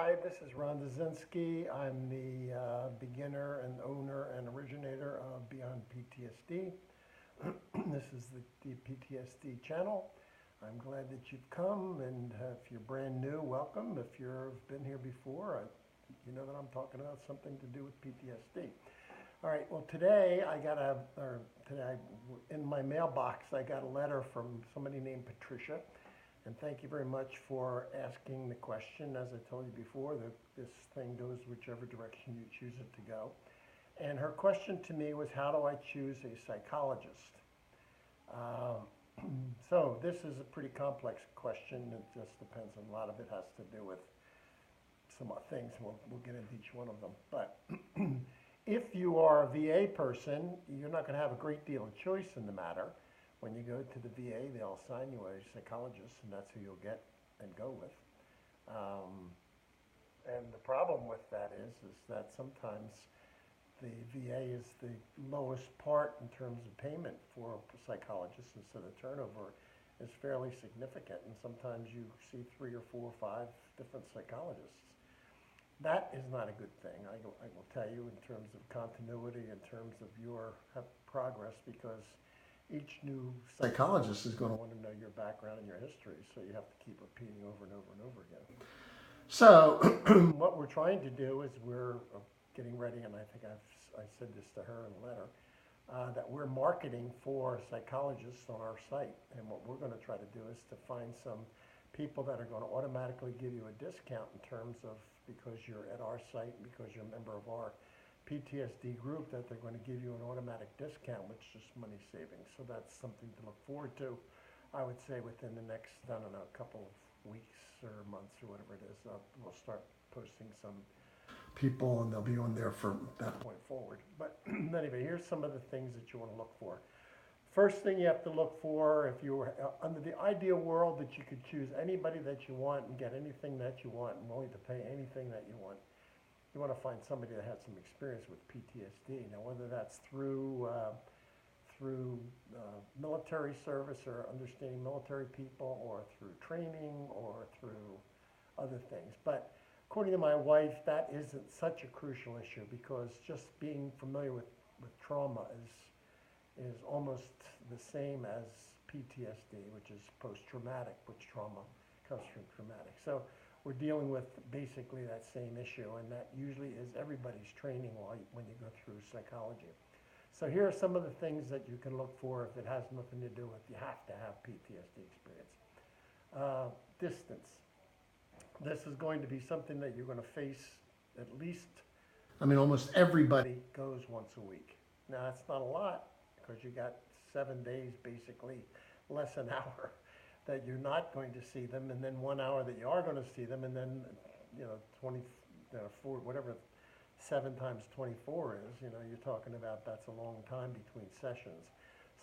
Hi, this is Ron Dzinski. I'm the beginner and owner and originator of Beyond PTSD. This is the PTSD channel. I'm glad that you've come, and if you're brand new, welcome. If you've been here before, you know that I'm talking about something to do with PTSD. All right, well today in my mailbox I got a letter from somebody named Patricia. And thank you very much for asking the question. As I told you before, this thing goes whichever direction you choose it to go. And her question to me was, how do I choose a psychologist? So this is a pretty complex question. It just depends on a lot of it has to do with some things. We'll get into each one of them. But if you are a VA person, you're not going to have a great deal of choice in the matter. When you go to the VA, they'll assign you a psychologist, and that's who you'll get and go with. And the problem with that is that sometimes the VA is the lowest part in terms of payment for psychologists, and so the turnover is fairly significant. And sometimes you see 3 or 4 or 5 different psychologists. That is not a good thing. I will tell you, in terms of continuity, in terms of your progress, because each new psychologist is going to want to know your background and your history, so you have to keep repeating over and over and over again. So what we're trying to do is we're getting ready, and I think I said this to her in a letter, that we're marketing for psychologists on our site. And what we're going to try to do is to find some people that are going to automatically give you a discount in terms of, because you're at our site, because you're a member of our PTSD group, that they're going to give you an automatic discount, which is money savings. So that's something to look forward to. I would say within the next, I don't know, a couple of weeks or months or whatever it is, we'll start posting some people, and they'll be on there from that point forward. But anyway, here's some of the things that you want to look for. First thing you have to look for, if you were under the ideal world that you could choose anybody that you want and get anything that you want and willing to pay anything that you want, you want to find somebody that has some experience with PTSD. Now, whether that's through military service or understanding military people, or through training, or through other things. But according to my wife, that isn't such a crucial issue, because just being familiar with trauma is almost the same as PTSD, which is post-traumatic, which trauma comes from traumatic. So we're dealing with basically that same issue, and that usually is everybody's training when you go through psychology. So here are some of the things that you can look for if it has nothing to do with you have to have PTSD experience. Distance. This is going to be something that you're going to face at least, almost everybody goes once a week. Now, that's not a lot, because you got 7 days, basically, less an hour, that you're not going to see them, and then 1 hour that you are going to see them, and then 4, whatever 7 times 24 is, you're talking about, that's a long time between sessions.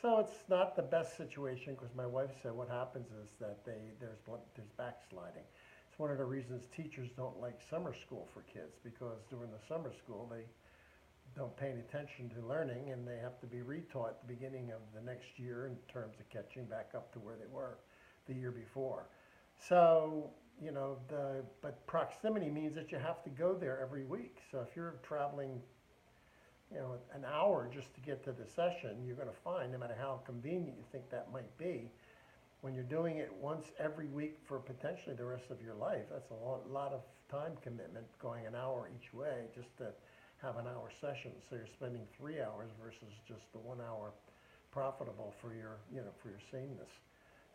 So it's not the best situation, because my wife said what happens is that there's backsliding. It's one of the reasons teachers don't like summer school for kids, because during the summer school they don't pay any attention to learning, and they have to be retaught at the beginning of the next year in terms of catching back up to where they were the year before. So, but proximity means that you have to go there every week. So if you're traveling, an hour just to get to the session, you're going to find, no matter how convenient you think that might be, when you're doing it once every week for potentially the rest of your life, that's a lot of time commitment, going an hour each way just to have an hour session. So you're spending 3 hours versus just the 1 hour profitable for your, for your sameness.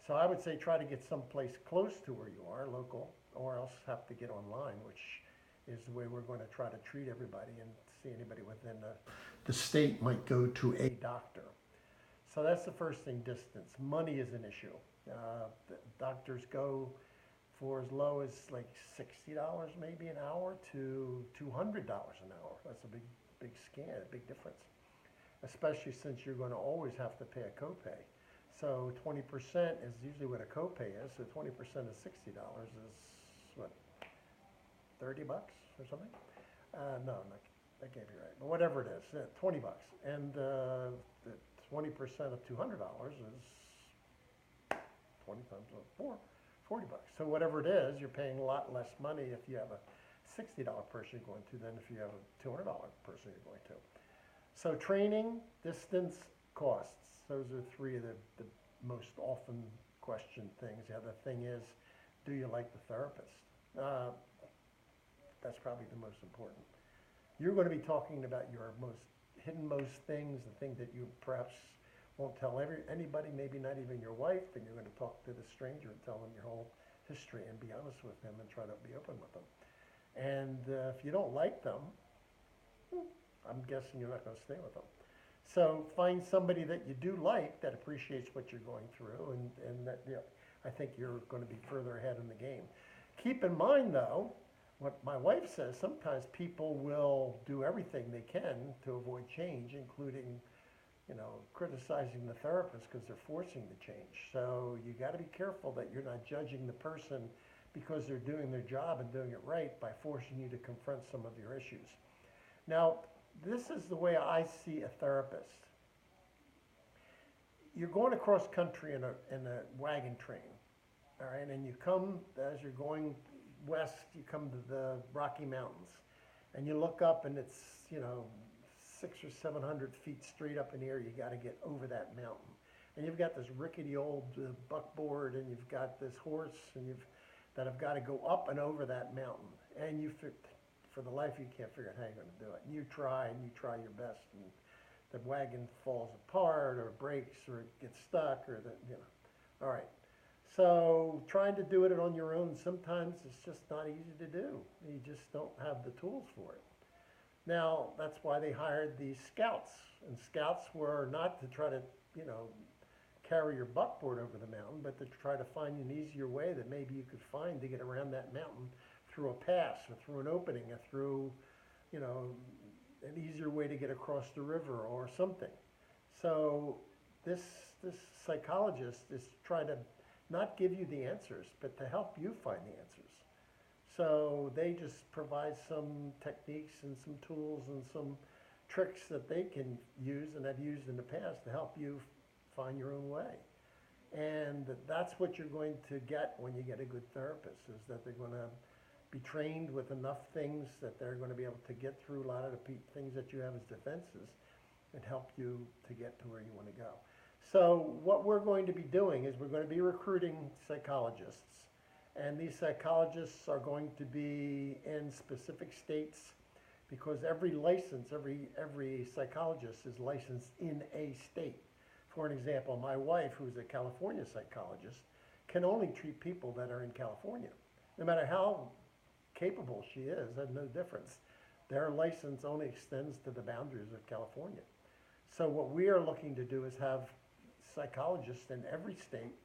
So I would say try to get someplace close to where you are, local, or else have to get online, which is the way we're going to try to treat everybody, and see anybody within the state might go to a doctor. So that's the first thing, distance. Money is an issue. The doctors go for as low as like $60 maybe an hour to $200 an hour. That's a big scan, a big difference, especially since you're going to always have to pay a copay. So 20% is usually what a copay is. So 20% of $60 is what, 30 bucks or something? No, that can't be right. But whatever it is, 20 bucks. And the 20% of $200 is 20 times 4, 40 bucks. So whatever it is, you're paying a lot less money if you have a $60 person you're going to than if you have a $200 person you're going to. So training, distance, costs. Those are three of the most often questioned things. The other thing is, do you like the therapist? That's probably the most important. You're going to be talking about your most hiddenmost things, the things that you perhaps won't tell anybody, maybe not even your wife, and you're going to talk to the stranger and tell them your whole history and be honest with them and try to be open with them. And if you don't like them, I'm guessing you're not going to stay with them. So find somebody that you do like that appreciates what you're going through, and that, you know, I think you're going to be further ahead in the game. Keep in mind, though, what my wife says, sometimes people will do everything they can to avoid change, including, you know, criticizing the therapist because they're forcing the change. So you got to be careful that you're not judging the person because they're doing their job and doing it right by forcing you to confront some of your issues. Now, this is the way I see a therapist. You're going across country in a wagon train, all right, and you come, as you're going west, you come to the Rocky Mountains, and you look up and it's, you know, 600 or 700 feet straight up in the air. You got to get over that mountain, and you've got this rickety old buckboard, and you've got this horse, and that have got to go up and over that mountain, and for the life you can't figure out how you're going to do it. You try and you try your best, and the wagon falls apart or breaks or it gets stuck or all right. So trying to do it on your own, sometimes it's just not easy to do. You just don't have the tools for it. Now, that's why they hired these scouts. And scouts were not to try to, you know, carry your buckboard over the mountain, but to try to find an easier way that maybe you could find to get around that mountain through a pass or through an opening or through, you know, an easier way to get across the river or something. So this psychologist is trying to not give you the answers, but to help you find the answers. So they just provide some techniques and some tools and some tricks that they can use and have used in the past to help you find your own way. And that's what you're going to get when you get a good therapist, is that they're going to be trained with enough things that they're going to be able to get through a lot of the things that you have as defenses and help you to get to where you want to go. So what we're going to be doing is we're going to be recruiting psychologists. And these psychologists are going to be in specific states, because every psychologist is licensed in a state. For an example, my wife, who's a California psychologist, can only treat people that are in California. No matter how capable she is, there's no difference. Their license only extends to the boundaries of California. So what we are looking to do is have psychologists in every state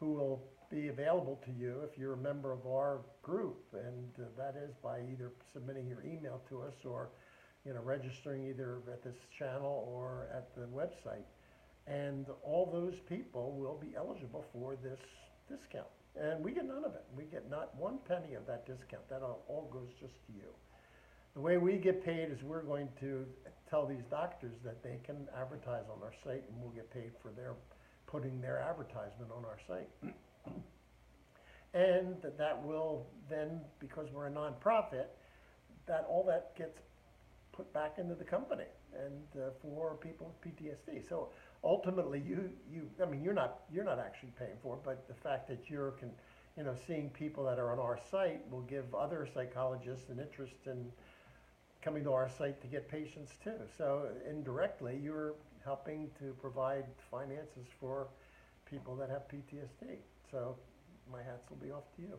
who will be available to you if you're a member of our group, and that is by either submitting your email to us or, you know, registering either at this channel or at the website. And all those people will be eligible for this discount. And we get none of it. We get not one penny of that discount. That all goes just to you. The way we get paid is we're going to tell these doctors that they can advertise on our site, and we'll get paid for putting their advertisement on our site. And that will then, because we're a nonprofit, that all that gets put back into the company and for people with PTSD. So ultimately, I mean, you're not actually paying for it, but the fact that you're seeing people that are on our site will give other psychologists an interest in coming to our site to get patients too. So indirectly, you're helping to provide finances for people that have PTSD. So my hats will be off to you.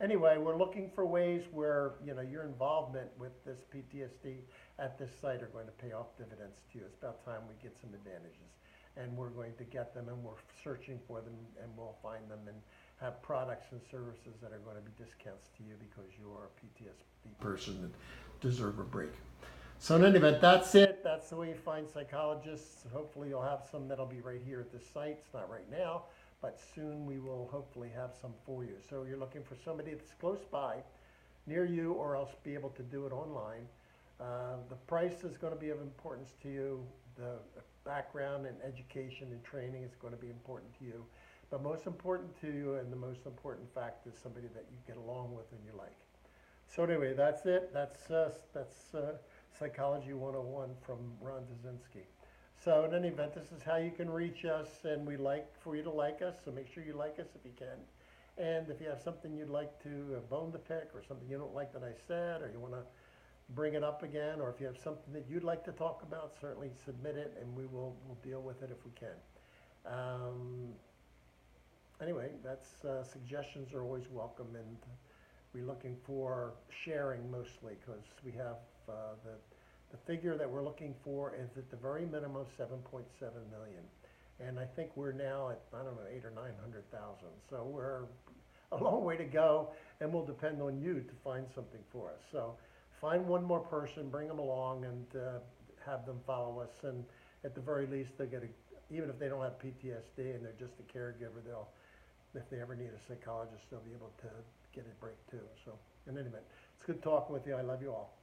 Anyway, we're looking for ways where, you know, your involvement with this PTSD at this site are going to pay off dividends to you. It's about time we get some advantages, and we're going to get them, and we're searching for them, and we'll find them and have products and services that are going to be discounts to you because you are a PTSD person that deserve a break. So in any event, that's it. That's the way you find psychologists. Hopefully you'll have some that'll be right here at this site. It's not right now, but soon we will hopefully have some for you. So you're looking for somebody that's close by, near you, or else be able to do it online. The price is going to be of importance to you. The background and education and training is going to be important to you. But most important to you, and the most important fact, is somebody that you get along with and you like. So anyway, that's it. That's Psychology 101 from Ron Dzinski. So in any event, this is how you can reach us, and we like for you to like us, so make sure you like us if you can. And if you have something you'd like to bone to pick, or something you don't like that I said, or you want to bring it up again, or if you have something that you'd like to talk about, certainly submit it, and we'll deal with it if we can. Um, anyway, that's suggestions are always welcome, and we're looking for sharing mostly, because we have the figure that we're looking for is at the very minimum 7.7 million. And I think we're now at, I don't know, 8 or 900,000. So we're a long way to go, and we'll depend on you to find something for us. So find one more person, bring them along, and have them follow us. And at the very least, they'll get even if they don't have PTSD and they're just a caregiver, if they ever need a psychologist, they'll be able to get a break too. So in any event, it's good talking with you. I love you all.